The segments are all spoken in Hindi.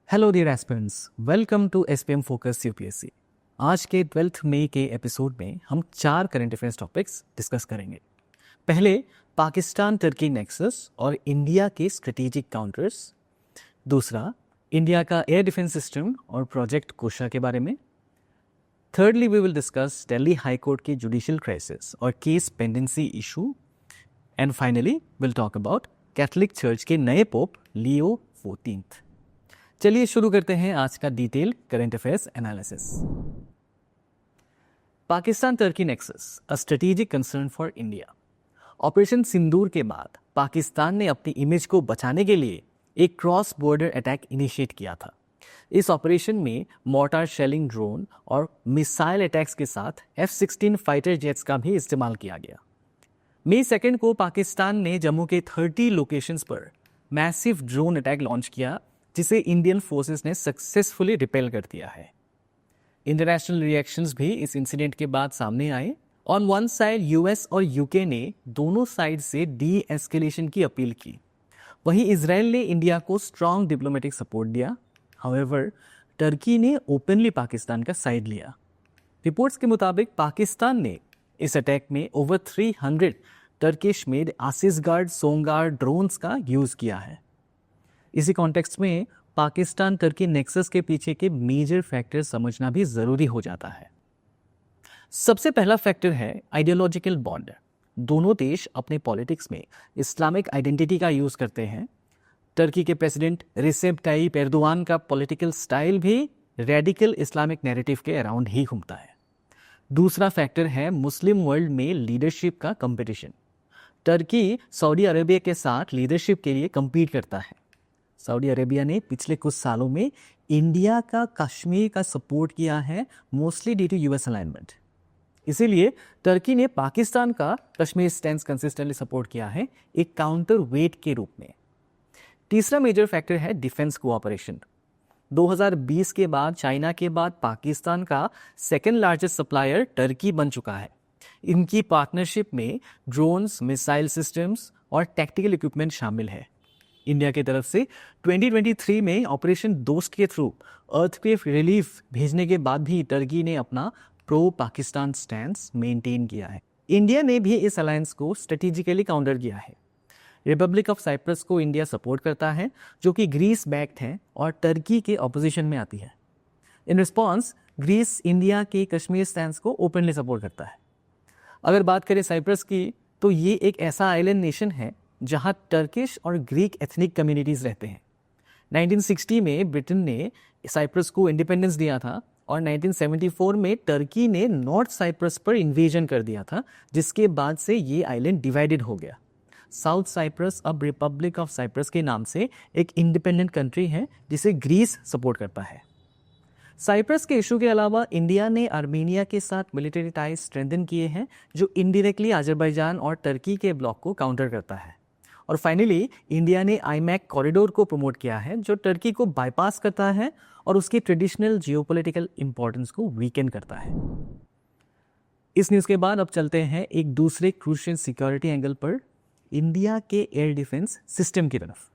Hello dear aspirants, welcome to SPM focus UPSC. आज के 12th मई के एपिसोड में हम 4 करंट अफेयर्स टॉपिक्स डिस्कस करेंगे। पहले, पाकिस्तान टर्की नेक्सस और इंडिया के स्ट्रेटेजिक काउंटर्स। दूसरा, इंडिया का एयर डिफेंस सिस्टम और प्रोजेक्ट कोशा के बारे में। Thirdly, we will discuss Delhi high court की जुडिशियल क्राइसिस और case pendency issue. And finally, will talk about Catholic church के नए पोप लियो 14th। चलिए शुरू करते हैं आज का detail current affairs analysis. Pakistan Turkey nexus, a strategic concern for India. Operation Sindoor के बाद पाकिस्तान ने अपनी इमेज को बचाने के लिए एक क्रॉस बॉर्डर अटैक इनिशिएट किया था। इस ऑपरेशन में मॉर्टार शेलिंग ड्रोन और मिसाइल अटैक्स के साथ F-16 फाइटर जेट्स का भी इस्तेमाल किया गया। मई 2 को पाकिस्तान ने जम्मू के 30 लोकेशंस पर मैसिव ड्रोन अटैक लॉन्च किया, जिसे इंडियन फोर्सेस ने सक्सेसफुली रिपेल कर दिया है। इंटरनेशनल रिएक्शंस भी इस इंसिडेंट के बाद सामने आए। ऑन वन साइड यूएस और यूके ने दोनों साइड से डी एस्केलेशन की अपील की, वहीं इजराइल ने इंडिया को स्ट्रॉन्ग डिप्लोमेटिक सपोर्ट दिया। हाउएवर, टर्की ने ओपनली पाकिस्तान का साइड लिया। रिपोर्ट्स के मुताबिक पाकिस्तान ने इस अटैक में over 300 Turkish made Asisguard Songar drones का यूज़ किया है। इसी कॉन्टेक्स्ट में पाकिस्तान टर्की नेक्सस के पीछे के मेजर फैक्टर समझना भी ज़रूरी हो जाता है। सबसे पहला फैक्टर है आइडियोलॉजिकल बॉन्ड। दोनों देश अपने पॉलिटिक्स में इस्लामिक आइडेंटिटी का यूज़ करते हैं। टर्की के प्रेसिडेंट रिसेप तायिप एर्दोआन का पॉलिटिकल स्टाइल भी रेडिकल इस्लामिक नैरेटिव के अराउंड ही घूमता है। दूसरा फैक्टर है मुस्लिम वर्ल्ड में लीडरशिप का कंपटीशन। टर्की सऊदी अरेबिया के साथ लीडरशिप के लिए compete करता है। सऊदी अरेबिया ने पिछले कुछ सालों में इंडिया का कश्मीर का सपोर्ट किया है, mostly due to US alignment. इसीलिए टर्की ने पाकिस्तान का कश्मीर स्टैंड कंसिस्टेंटली सपोर्ट किया है, एक काउंटर वेट के रूप में। तीसरा मेजर फैक्टर है डिफेंस कोऑपरेशन। 2020 के बाद चाइना के बाद पाकिस्तान का सेकेंड लार्जेस्ट सप्लायर टर्की बन चुका है। इनकी पार्टनरशिप में ड्रोन्स, मिसाइल सिस्टम्स और टैक्टिकल इक्विपमेंट शामिल है। इंडिया की तरफ से 2023 में ऑपरेशन दोस्त के थ्रू अर्थक्वेक रिलीफ भेजने के बाद भी टर्की ने अपना प्रो पाकिस्तान स्टैंस मेंटेन किया है। इंडिया ने भी इस अलायंस को स्ट्रेटेजिकली काउंटर किया है। रिपब्लिक ऑफ साइप्रस को इंडिया सपोर्ट करता है, जो कि ग्रीस बैक्ड है और टर्की के ऑपोजिशन में आती है। इन रिस्पॉन्स ग्रीस इंडिया के कश्मीर स्टैंस को ओपनली सपोर्ट करता है। अगर बात करें साइप्रस की, तो ये एक ऐसा आइलैंड नेशन है जहां टर्किश और ग्रीक एथनिक कम्युनिटीज़ रहते हैं। 1960 में ब्रिटेन ने साइप्रस को इंडिपेंडेंस दिया था और 1974 में टर्की ने नॉर्थ साइप्रस पर इन्वेजन कर दिया था, जिसके बाद से ये आइलैंड डिवाइडेड हो गया। साउथ साइप्रस अब रिपब्लिक ऑफ साइप्रस के नाम से एक इंडिपेंडेंट कंट्री है, जिसे ग्रीस सपोर्ट करता है। साइप्रस के इशू के अलावा इंडिया ने आर्मेनिया के साथ मिलिट्री टाइज स्ट्रेंथन किए हैं, जो इनडायरेक्टली अजरबैजान और टर्की के ब्लॉक को काउंटर करता है। और फाइनली, इंडिया ने आईमैक कॉरिडोर को प्रमोट किया है, जो टर्की को बाईपास करता है और उसकी ट्रेडिशनल जियोपॉलिटिकल इंपॉर्टेंस को वीकेंड करता है। इस न्यूज़ के बाद अब चलते हैं एक दूसरे क्रूशियल सिक्योरिटी एंगल पर, इंडिया के एयर डिफेंस सिस्टम की तरफ।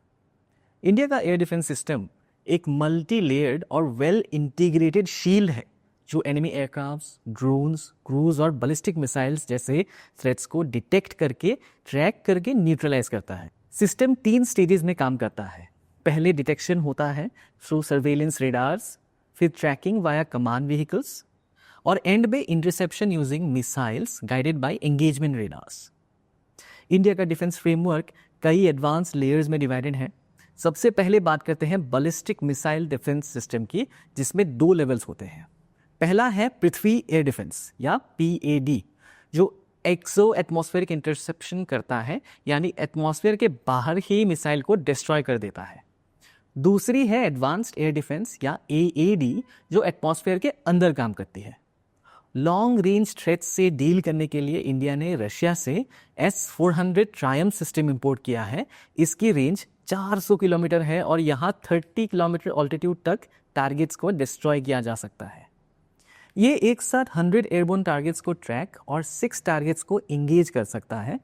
इंडिया का एयर डिफेंस सिस्टम एक मल्टी लेयर्ड और वेल इंटीग्रेटेड शील्ड है, जो एनिमी एयरक्राफ्ट्स, ड्रोन्स, क्रूज और बैलिस्टिक मिसाइल्स जैसे थ्रेट्स को डिटेक्ट करके, ट्रैक करके न्यूट्रलाइज करता है। सिस्टम 3 स्टेजेस में काम करता है। पहले डिटेक्शन होता है थ्रू सर्वेलेंस रेडार्स, फिर ट्रैकिंग वाया कमांड व्हीकल्स और एंड में interception using missiles guided by engagement radars. India का डिफेंस फ्रेमवर्क कई एडवांस लेयर्स में डिवाइडेड है। सबसे पहले बात करते हैं बैलिस्टिक मिसाइल डिफेंस सिस्टम की, जिसमें 2 लेवल्स होते हैं। पहला है पृथ्वी एयर डिफेंस या PAD, जो एक्सो एटमॉस्फेरिक इंटरसेप्शन करता है, यानी एटमॉस्फेयर के बाहर ही मिसाइल को डिस्ट्रॉय कर देता है। दूसरी है एडवांस्ड एयर डिफेंस या AAD, जो एटमॉस्फेयर के अंदर काम करती है। लॉन्ग रेंज थ्रेट्स से डील करने के लिए इंडिया ने रशिया से S-400 ट्रायम्फ सिस्टम इंपोर्ट किया है। इसकी रेंज 400 किलोमीटर है और यहाँ 30 किलोमीटर ऑल्टीट्यूड तक टारगेट्स को डिस्ट्रॉय किया जा सकता है। ये एक साथ 100 एयरबोर्न टारगेट्स को ट्रैक और 6 टारगेट्स को इंगेज कर सकता है।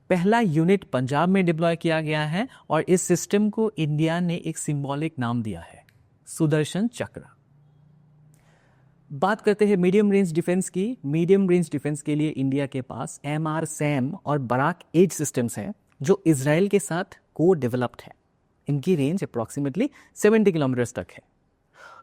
पहला यूनिट पंजाब में डिप्लॉय किया गया है और इस सिस्टम को इंडिया ने एक सिंबॉलिक नाम दिया है, सुदर्शन चक्र। बात करते हैं मीडियम रेंज डिफेंस की। मीडियम रेंज डिफेंस के लिए इंडिया के पास MR-SAM और बराक एज सिस्टम्स हैं जो इजराइल के साथ को डेवलप्ड है। इनकी रेंज अप्रॉक्सीमेटली 70 किलोमीटर्स तक है।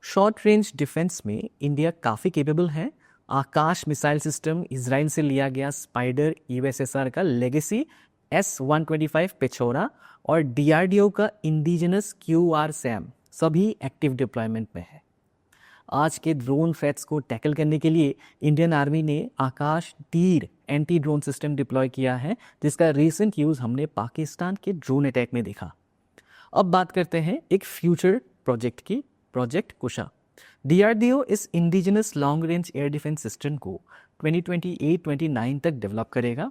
शॉर्ट रेंज डिफेंस में इंडिया काफ़ी केपेबल है। आकाश मिसाइल सिस्टम इजराइल से लिया गया स्पाइडर USSR का लेगेसी S-125 पेचोरा और DRDO का इंडिजिनस QR-SAM सभी एक्टिव डिप्लॉयमेंट में है। आज के ड्रोन थ्रेट्स को टैकल करने के लिए इंडियन आर्मी ने आकाश तीर एंटी ड्रोन सिस्टम डिप्लॉय किया है, जिसका रीसेंट यूज़ हमने पाकिस्तान के ड्रोन अटैक में देखा। अब बात करते हैं एक फ्यूचर प्रोजेक्ट की, प्रोजेक्ट कुशा। DRDO इस indigenous long range air defence system को 2028-29 तक डेवलप करेगा।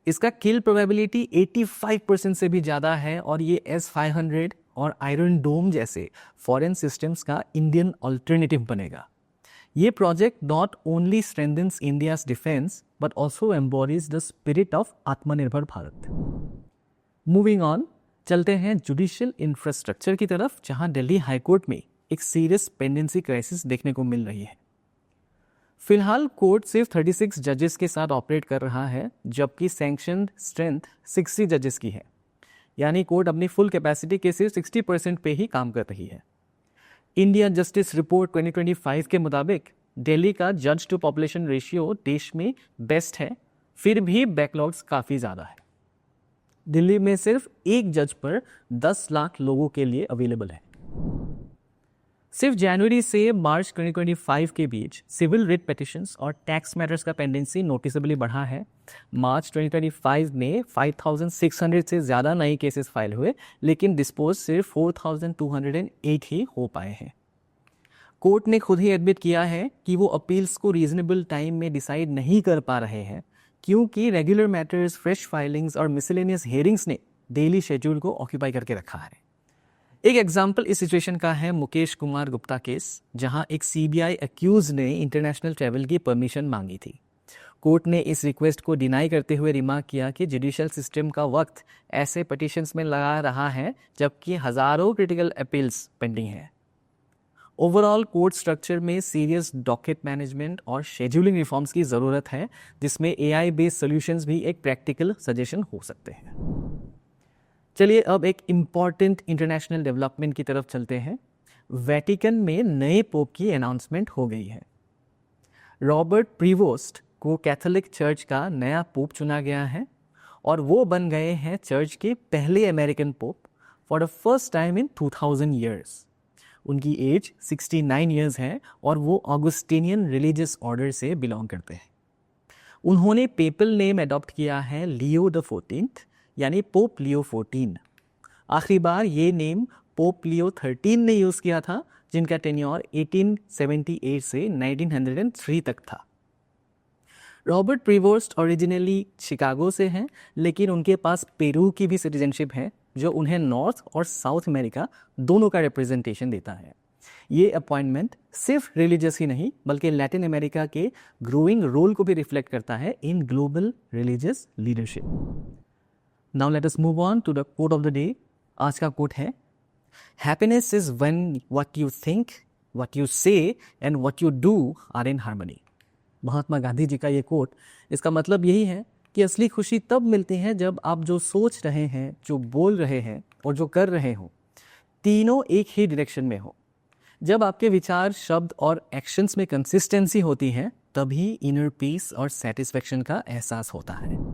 इसका किल प्रोबेबिलिटी 85% से भी ज़्यादा है और ये S-500 और आयरन डोम जैसे फॉरेन सिस्टम्स का इंडियन अल्टरनेटिव बनेगा। ये project not only strengthens India's defence but also embodies the spirit of आत्मनिर्भर भारत। मूविंग ऑन, चलते हैं जुडिशियल इंफ्रास्ट्रक्चर की तरफ, जहां दिल्ली हाईकोर्ट में एक सीरियस पेंडेंसी क्राइसिस देखने को मिल रही है। फिलहाल कोर्ट सिर्फ 36 जजेस के साथ ऑपरेट कर रहा है, जबकि सैंक्शनड स्ट्रेंथ 60 जजेस की है। यानी कोर्ट अपनी फुल कैपेसिटी के सिर्फ 60% पे ही काम कर रही है। इंडिया जस्टिस रिपोर्ट 2025 के मुताबिक दिल्ली का जज टू पॉपुलेशन रेशियो देश में बेस्ट है, फिर भी बैकलॉग्स काफ़ी ज़्यादा है। दिल्ली में सिर्फ एक जज पर 10 लाख लोगों के लिए अवेलेबल है। सिर्फ जनवरी से मार्च 2025 के बीच सिविल रिट पिटिशंस और टैक्स मैटर्स का पेंडेंसी नोटिसेबली बढ़ा है। मार्च 2025 में 5,600 से ज़्यादा नए केसेस फाइल हुए, लेकिन डिस्पोज सिर्फ 4,208 ही हो पाए हैं। कोर्ट ने खुद ही एडमिट किया है कि वो अपील्स को रीजनेबल टाइम में डिसाइड नहीं कर पा रहे हैं, क्योंकि रेगुलर मैटर्स, फ्रेश फाइलिंग्स और मिसलेनियस हेयरिंग्स ने डेली शेड्यूल को ऑक्यूपाई करके रखा है। एक एग्जाम्पल इस सिचुएशन का है मुकेश कुमार गुप्ता केस, जहां एक CBI अक्यूज ने इंटरनेशनल ट्रैवल की परमिशन मांगी थी। कोर्ट ने इस रिक्वेस्ट को डिनाई करते हुए रिमार्क किया कि जुडिशियल सिस्टम का वक्त ऐसे पिटिशंस में लगा रहा है जबकि हज़ारों क्रिटिकल अपील्स पेंडिंग हैं। ओवरऑल कोर्ट स्ट्रक्चर में सीरियस डॉकेट मैनेजमेंट और शेड्यूलिंग रिफॉर्म्स की ज़रूरत है, जिसमें AI बेस्ड सॉल्यूशंस भी एक प्रैक्टिकल सजेशन हो सकते हैं। चलिए अब एक इम्पॉर्टेंट इंटरनेशनल डेवलपमेंट की तरफ चलते हैं। वेटिकन में नए पोप की अनाउंसमेंट हो गई है। रॉबर्ट प्रीवोस्ट को कैथोलिक चर्च का नया पोप चुना गया है और वो बन गए हैं चर्च के पहले American pope for the first time in 2000 years. उनकी एज 69 ईयर्स है और वो ऑगस्टिनियन रिलीजियस ऑर्डर से बिलोंग करते हैं। उन्होंने पेपल नेम अडॉप्ट किया है लियो द 14th, यानी पोप लियो 14। आखिरी बार ये नेम पोप लियो 13 ने यूज़ किया था, जिनका टेन्योर 1878 से 1903 तक था। रॉबर्ट प्रीवोस्ट ओरिजिनली शिकागो से हैं, लेकिन उनके पास पेरू की भी सिटीजनशिप है, जो उन्हें नॉर्थ और साउथ अमेरिका दोनों का रिप्रेजेंटेशन देता है। ये अपॉइंटमेंट सिर्फ रिलीजियस ही नहीं, बल्कि लैटिन अमेरिका के ग्रोइंग रोल को भी रिफ्लेक्ट करता है in global religious leadership. Now let us move on to the quote of the day. आज का कोट है, Happiness is when what you think, what you say and what you do are in harmony. Mahatma Gandhi ji का ये कोट, इसका मतलब यही है कि असली खुशी तब मिलती है जब आप जो सोच रहे हैं, जो बोल रहे हैं और जो कर रहे हो, तीनों एक ही डायरेक्शन में हो। जब आपके विचार, शब्द और एक्शंस में कंसिस्टेंसी होती है, तभी इनर पीस और सेटिस्फेक्शन का एहसास होता है।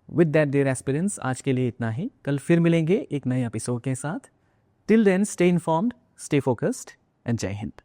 विद दैट डियर एस्पिरेंट्स, आज के लिए इतना ही। कल फिर मिलेंगे एक नए एपिसोड के साथ। Till then stay informed, stay focused and Jai Hind.